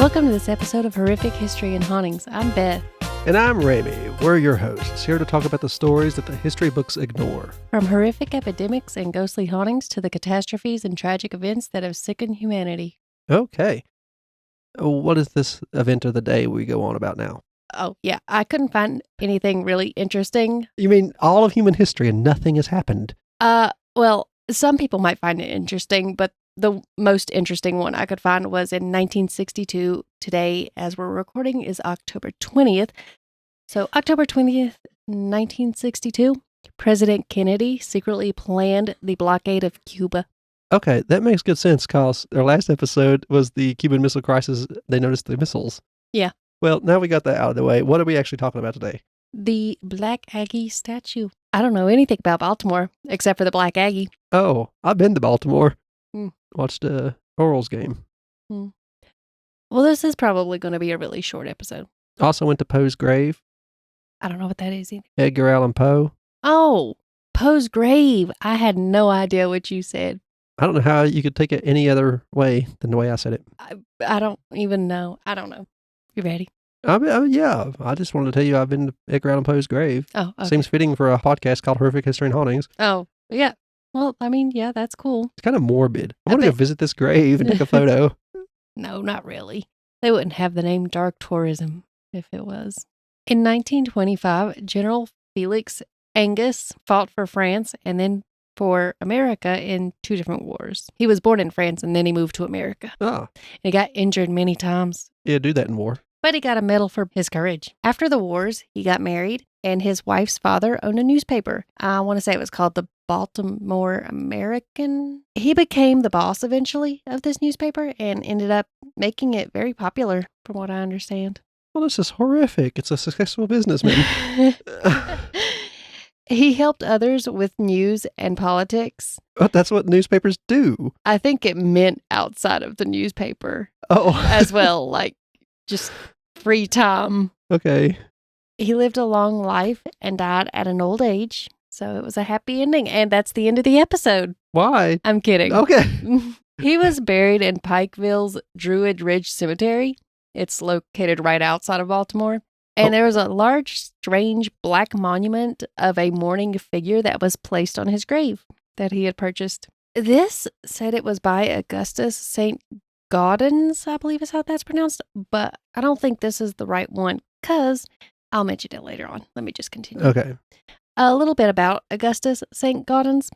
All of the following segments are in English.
Welcome to this episode of Horrific History and Hauntings. I'm Beth. And I'm Ramy. We're your hosts, here to talk about the stories that the history books ignore. From horrific epidemics and ghostly hauntings to the catastrophes and tragic events that have sickened humanity. Okay. What is this event of the day we go on about now? Oh, yeah. I couldn't find anything really interesting. You mean all of human history and nothing has happened? Well, some people might find it interesting, but the most interesting one I could find was in 1962. Today, as we're recording, is October 20th. So October 20th, 1962, President Kennedy secretly planned the blockade of Cuba. Okay, that makes good sense, because our last episode was the Cuban Missile Crisis. They noticed the missiles. Yeah. Well, now we got that out of the way. What are we actually talking about today? The Black Aggie statue. I don't know anything about Baltimore, except for the Black Aggie. Oh, I've been to Baltimore. Hmm. Watched a Orioles game. Well, this is probably going to be a really short episode. Also went to Poe's grave. I don't know what that is either. Edgar Allan Poe. Oh, Poe's grave. I had no idea what you said. I don't know how you could take it any other way than the way I said it. I don't even know. I don't know. You ready? Yeah. I just wanted to tell you I've been to Edgar Allan Poe's grave. Oh, okay. Seems fitting for a podcast called Horrific History and Hauntings. Oh, yeah. Well, I mean, yeah, that's cool. It's kind of morbid. I want to go visit this grave and take a photo. No, not really. They wouldn't have the name dark tourism if it was. In 1925, General Felix Angus fought for France and then for America in two different wars. He was born in France and then he moved to America. Oh. And he got injured many times. Yeah, do that in war. But he got a medal for his courage. After the wars, he got married, and his wife's father owned a newspaper. I want to say it was called the Baltimore American. He became the boss eventually of this newspaper and ended up making it very popular, from what I understand. Well, this is horrific. It's a successful businessman. He helped others with news and politics. But that's what newspapers do. I think it meant outside of the newspaper. Oh. As well, like just free time. Okay. He lived a long life and died at an old age. So it was a happy ending. And that's the end of the episode. Why? I'm kidding. Okay. He was buried in Pikeville's Druid Ridge Cemetery. It's located right outside of Baltimore. And there was a large, strange black monument of a mourning figure that was placed on his grave that he had purchased. This said it was by Augustus St. Gaudens, I believe is how that's pronounced. But I don't think this is the right one because I'll mention it later on. Let me just continue. Okay. A little bit about Augustus St. Gaudens,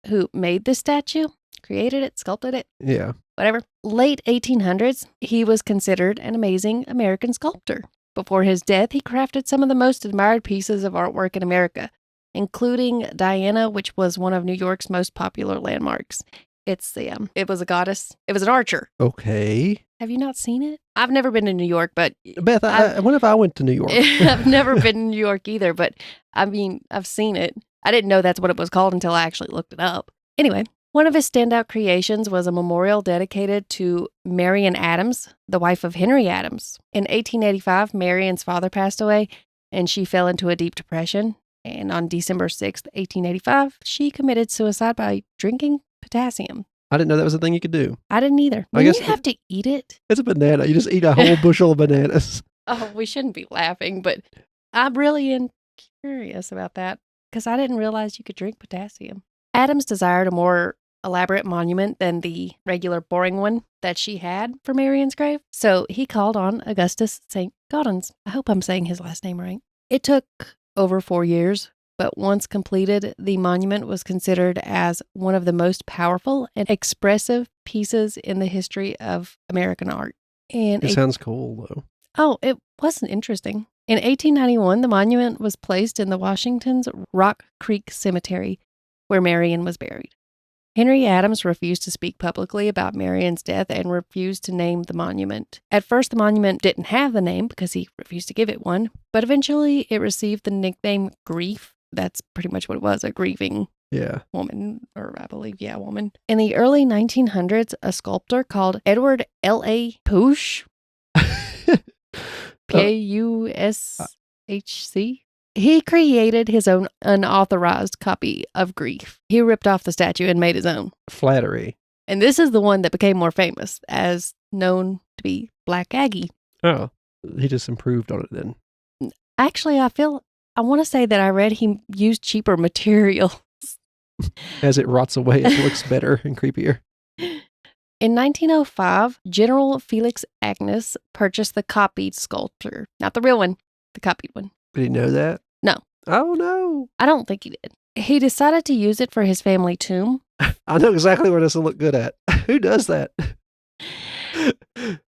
who made this statue, created it, sculpted it. Yeah. Whatever. Late 1800s, he was considered an amazing American sculptor. Before his death, he crafted some of the most admired pieces of artwork in America, including Diana, which was one of New York's most popular landmarks. It was a goddess. It was an archer. Okay. Have you not seen it? I've never been to New York, but... Beth, what if I went to New York? I've never been to New York either, but I mean, I've seen it. I didn't know that's what it was called until I actually looked it up. Anyway, one of his standout creations was a memorial dedicated to Marian Adams, the wife of Henry Adams. In 1885, Marian's father passed away, and she fell into a deep depression. And on December 6th, 1885, she committed suicide by drinking potassium. I didn't know that was a thing you could do. I didn't either. I guess you have to eat it. It's a banana. You just eat a whole bushel of bananas. Oh, we shouldn't be laughing, but I'm really curious about that because I didn't realize you could drink potassium. Adams desired a more elaborate monument than the regular boring one that she had for Marian's grave, so he called on Augustus St. Gaudens. I hope I'm saying his last name right. It took over 4 years, but once completed, the monument was considered as one of the most powerful and expressive pieces in the history of American art. It sounds cool, though. Oh, it wasn't interesting. In 1891, the monument was placed in the Washington's Rock Creek Cemetery, where Marian was buried. Henry Adams refused to speak publicly about Marian's death and refused to name the monument. At first, the monument didn't have the name because he refused to give it one, but eventually it received the nickname Grief. That's pretty much what it was, a grieving woman, or I believe, woman. In the early 1900s, a sculptor called Edward L.A. Pusch, P-A-U-S-H-C, he created his own unauthorized copy of Grief. He ripped off the statue and made his own. Flattery. And this is the one that became more famous, as known to be Black Aggie. Oh, he just improved on it then. Actually, I want to say that I read he used cheaper material. As it rots away, it looks better and creepier. In 1905, General Felix Agnes purchased the copied sculpture. Not the real one, the copied one. Did he know that? No. Oh, no. I don't think he did. He decided to use it for his family tomb. I know exactly where this will look good at. Who does that?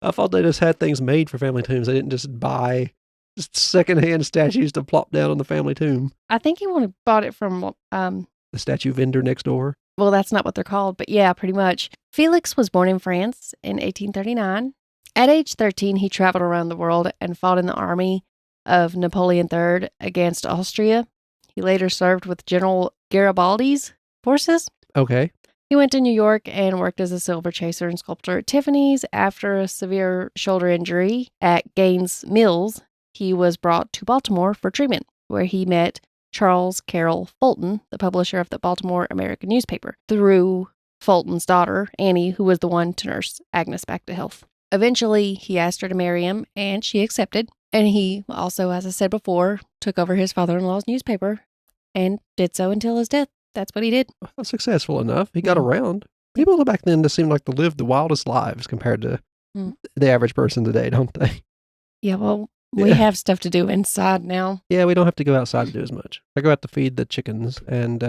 I thought they just had things made for family tombs. They didn't just buy secondhand statues to plop down on the family tomb. I think he bought it from The statue vendor next door. Well, that's not what they're called, but yeah, pretty much. Felix was born in France in 1839. At age 13, he traveled around the world and fought in the army of Napoleon III against Austria. He later served with General Garibaldi's forces. Okay. He went to New York and worked as a silver chaser and sculptor at Tiffany's. After a severe shoulder injury at Gaines Mills, he was brought to Baltimore for treatment, where he met Charles Carroll Fulton, the publisher of the Baltimore American newspaper, through Fulton's daughter, Annie, who was the one to nurse Agnes back to health. Eventually, he asked her to marry him, and she accepted. And he also, as I said before, took over his father-in-law's newspaper and did so until his death. That's what he did. Well, successful enough. He got around. People back then just seemed like to live the wildest lives compared to the average person today, don't they? Yeah, well, we have stuff to do inside now. Yeah, we don't have to go outside to do as much. I go out to feed the chickens and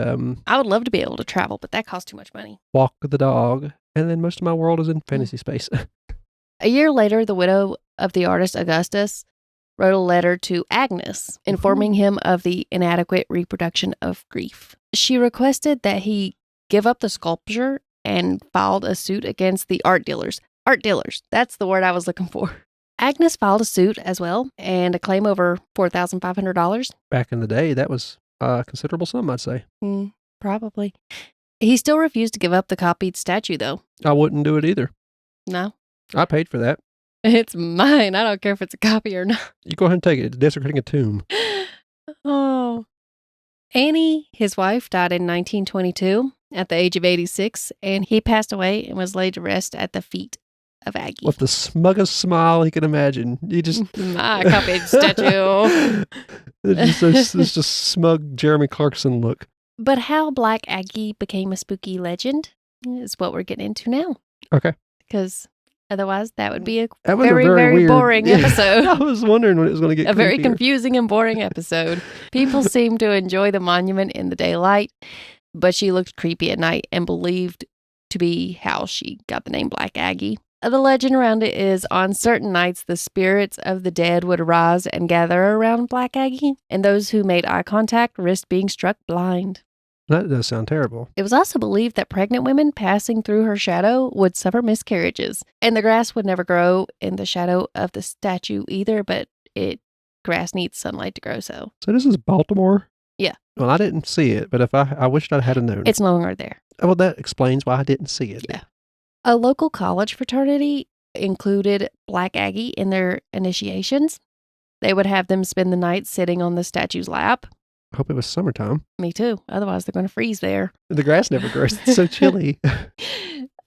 I would love to be able to travel, but that costs too much money. walk the dog, and then most of my world is in fantasy space. A year later, the widow of the artist Augustus wrote a letter to Agnes, informing him of the inadequate reproduction of grief. She requested that he give up the sculpture and filed a suit against the art dealers. Art dealers, that's the word I was looking for. Agnes filed a suit as well, and a claim over $4,500. Back in the day, that was a considerable sum, I'd say. Probably. He still refused to give up the copied statue, though. I wouldn't do it either. No. I paid for that. It's mine. I don't care if it's a copy or not. You go ahead and take it. It's desecrating a tomb. Oh. Annie, his wife, died in 1922 at the age of 86, and he passed away and was laid to rest at the feet of Aggie. With the smuggest smile he could imagine. You just... My copied statue. It's just smug Jeremy Clarkson look. But how Black Aggie became a spooky legend is what we're getting into now. Okay. Because otherwise, that would be a was very, very weird. boring episode. I was wondering when it was going to get A very creepier. confusing and boring episode. People seem to enjoy the monument in the daylight, but she looked creepy at night and believed to be how she got the name Black Aggie. The legend around it is on certain nights, the spirits of the dead would arise and gather around Black Aggie, and those who made eye contact risked being struck blind. That does sound terrible. It was also believed that pregnant women passing through her shadow would suffer miscarriages, and the grass would never grow in the shadow of the statue either, but grass needs sunlight to grow, so. So this is Baltimore? Yeah. Well, I didn't see it, but if I wished I had known. It's no longer there. Well, that explains why I didn't see it. Yeah. A local college fraternity included Black Aggie in their initiations. They would have them spend the night sitting on the statue's lap. I hope it was summertime. Me too. Otherwise, they're going to freeze there. The grass never grows. It's so chilly.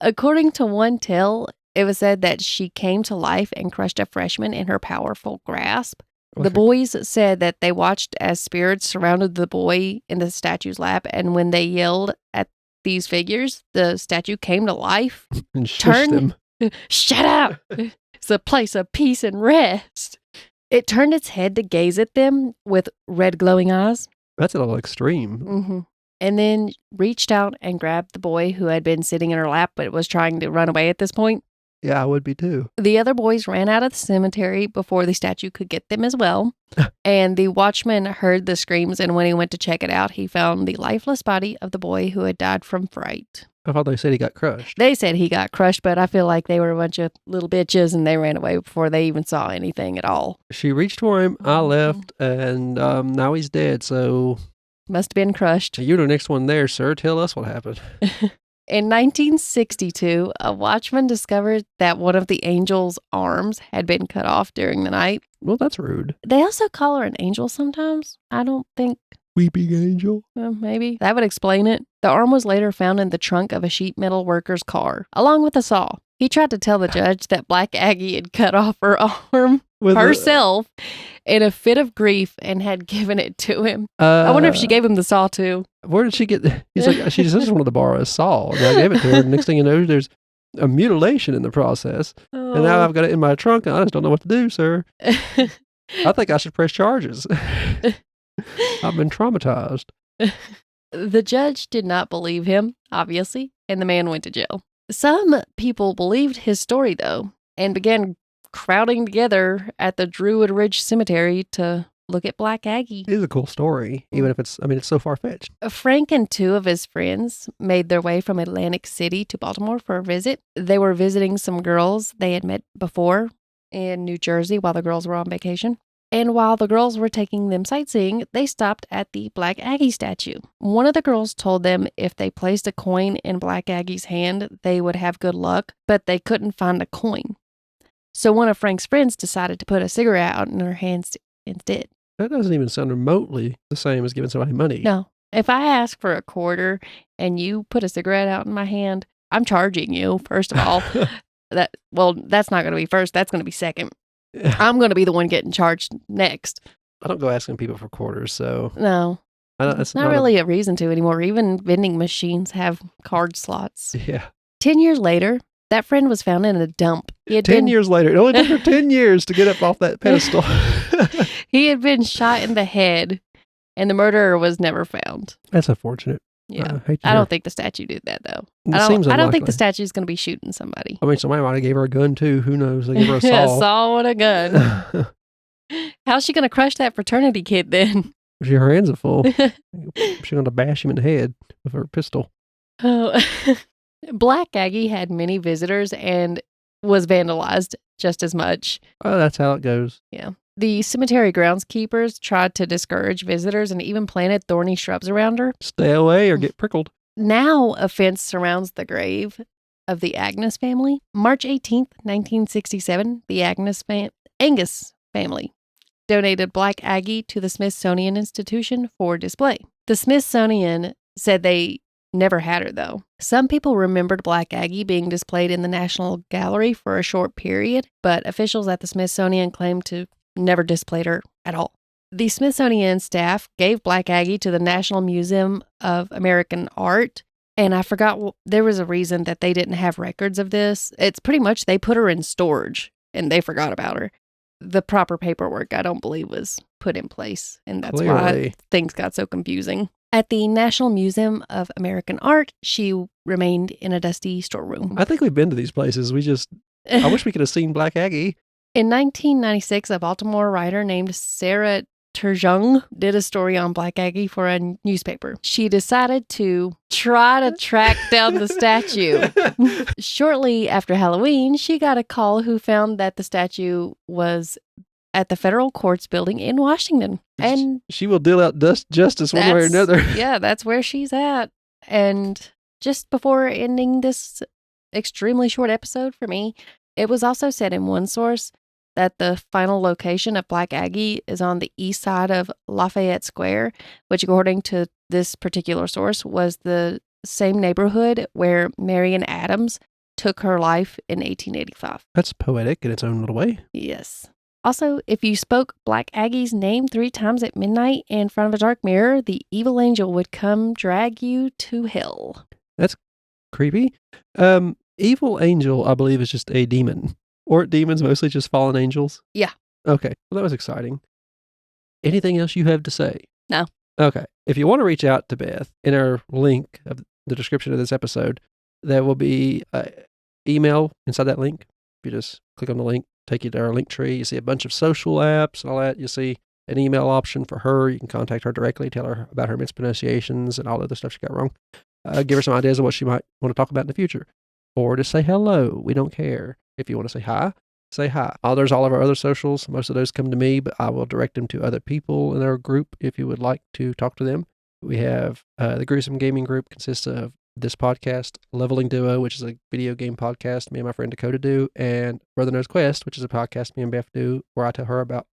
According to one tale, it was said that she came to life and crushed a freshman in her powerful grasp. The boys said that they watched as spirits surrounded the boy in the statue's lap, and when they yelled at these figures, the statue came to life. And shushed them. Shut up! It's a place of peace and rest. It turned its head to gaze at them with red glowing eyes. That's a little extreme. Mm-hmm. And then reached out and grabbed the boy who had been sitting in her lap but was trying to run away at this point. Yeah, I would be too. The other boys ran out of the cemetery before the statue could get them as well. And the watchman heard the screams, and when he went to check it out, he found the lifeless body of the boy who had died from fright. I thought they said he got crushed. They said he got crushed, but I feel like they were a bunch of little bitches and they ran away before they even saw anything at all. She reached for him, I left, and now he's dead, so... Must have been crushed. You're the next one there, sir. Tell us what happened. In 1962, a watchman discovered that one of the angel's arms had been cut off during the night. Well, that's rude. They also call her an angel sometimes. I don't think... Weeping angel? Well, maybe. That would explain it. The arm was later found in the trunk of a sheet metal worker's car, along with a saw. He tried to tell the judge that Black Aggie had cut off her arm With herself in a fit of grief and had given it to him. I wonder if she gave him the saw too. Where did she get? He's like, she just wanted to borrow a saw, and I gave it to her. Next thing you know, there's a mutilation in the process, and now I've got it in my trunk, and I just don't know what to do, sir. I think I should press charges. I've been traumatized. The judge did not believe him, obviously, and the man went to jail. Some people believed his story, though, and began crowding together at the Druid Ridge Cemetery to look at Black Aggie. It is a cool story, even if it's so far-fetched. Frank and two of his friends made their way from Atlantic City to Baltimore for a visit. They were visiting some girls they had met before in New Jersey while the girls were on vacation. And while the girls were taking them sightseeing, they stopped at the Black Aggie statue. One of the girls told them if they placed a coin in Black Aggie's hand, they would have good luck, but they couldn't find a coin. So one of Frank's friends decided to put a cigarette out in her hands instead. That doesn't even sound remotely the same as giving somebody money. No. If I ask for a quarter and you put a cigarette out in my hand, I'm charging you, first of all. That's not going to be first. That's going to be second. I'm going to be the one getting charged next. I don't go asking people for quarters, so. No. It's not really a reason to anymore. Even vending machines have card slots. Yeah. 10 years later, that friend was found in a dump. 10 years later. It only took her 10 years to get up off that pedestal. He had been shot in the head, and the murderer was never found. That's unfortunate. Yeah. I don't think the statue did that, though. I don't think the statue's going to be shooting somebody. I mean, somebody might have gave her a gun, too. Who knows? They gave her a saw. A saw and a gun. How's she going to crush that fraternity kid, then? Her hands are full. She's going to bash him in the head with her pistol. Oh. Black Aggie had many visitors and was vandalized just as much. Oh, that's how it goes. Yeah. The cemetery groundskeepers tried to discourage visitors and even planted thorny shrubs around her. Stay away or get prickled. Now a fence surrounds the grave of the Agnes family. March 18th, 1967, the Angus family donated Black Aggie to the Smithsonian Institution for display. The Smithsonian said they never had her, though. Some people remembered Black Aggie being displayed in the National Gallery for a short period, but officials at the Smithsonian claimed to never displayed her at all. The Smithsonian staff gave Black Aggie to the National Museum of American Art, and I forgot, there was a reason that they didn't have records of this. It's pretty much they put her in storage, and they forgot about her. The proper paperwork, I don't believe, was put in place, and that's why things got so confusing. At the National Museum of American Art, she remained in a dusty storeroom. I think we've been to these places. I wish we could have seen Black Aggie. In 1996, a Baltimore writer named Sarah Turgeon did a story on Black Aggie for a newspaper. She decided to try to track down the statue. Shortly after Halloween, she got a call who found that the statue was at the federal courts building in Washington. And she will deal out justice one way or another. Yeah, that's where she's at. And just before ending this extremely short episode for me, it was also said in one source that the final location of Black Aggie is on the east side of Lafayette Square, which according to this particular source was the same neighborhood where Marian Adams took her life in 1885. That's poetic in its own little way. Yes. Also, if you spoke Black Aggie's name 3 times at midnight in front of a dark mirror, the evil angel would come drag you to hell. That's creepy. Evil angel, I believe, is just a demon. Or demons mostly just fallen angels? Yeah. Okay. Well, that was exciting. Anything else you have to say? No. Okay. If you want to reach out to Beth, in our link of the description of this episode, there will be an email inside that link. If you just click on the link, take you to our link tree. You see a bunch of social apps and all that. You see an email option for her. You can contact her directly, tell her about her mispronunciations and all the other stuff she got wrong. Give her some ideas of what she might want to talk about in the future. Or just say hello. We don't care. If you want to say hi, say hi. There's all of our other socials. Most of those come to me, but I will direct them to other people in our group if you would like to talk to them. We have the Gruesome Gaming Group consists of this podcast, Leveling Duo, which is a video game podcast me and my friend Dakota do, and Brother Knows Quest, which is a podcast me and Beth do, where I tell her about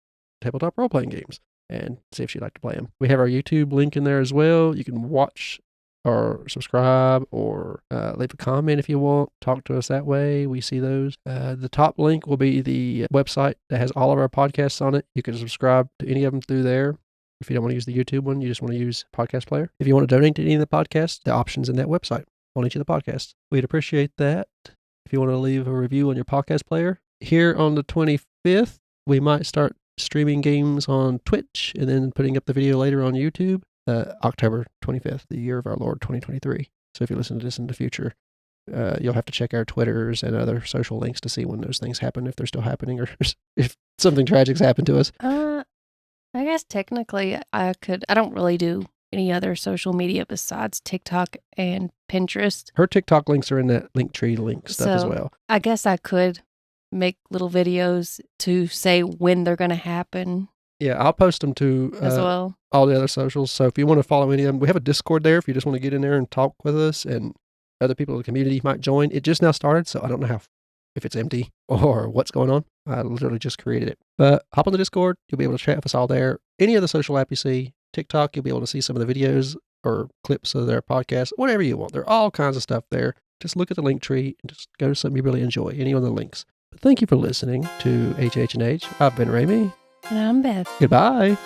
tabletop role-playing games and see if she'd like to play them. We have our YouTube link in there as well. You can watch or subscribe or leave a comment if you want. Talk to us that way. We see those. The top link will be the website that has all of our podcasts on it. You can subscribe to any of them through there. If you don't want to use the YouTube one, you just want to use podcast player. If you want to donate to any of the podcasts, the options in that website on each of the podcasts. We'd appreciate that. If you want to leave a review on your podcast player. Here on the 25th, we might start streaming games on Twitch and then putting up the video later on YouTube. October 25th, the year of our Lord 2023. So if you listen to this in the future, you'll have to check our Twitters and other social links to see when those things happen, if they're still happening, or if something tragic's happened to us. I guess technically I don't really do any other social media besides TikTok and Pinterest. Her TikTok links are in that Linktree link stuff as well. I guess I could make little videos to say when they're going to happen. Yeah, I'll post them to as well. All the other socials. So if you want to follow any of them, we have a Discord there if you just want to get in there and talk with us, and other people in the community might join. It just now started, so I don't know if it's empty or what's going on. I literally just created it. But hop on the Discord. You'll be able to chat with us all there. Any other social app you see, TikTok, you'll be able to see some of the videos or clips of their podcasts, whatever you want. There are all kinds of stuff there. Just look at the link tree and just go to something you really enjoy, any of the links. But thank you for listening to HH&H. I've been Ramey. And I'm Beth. Goodbye.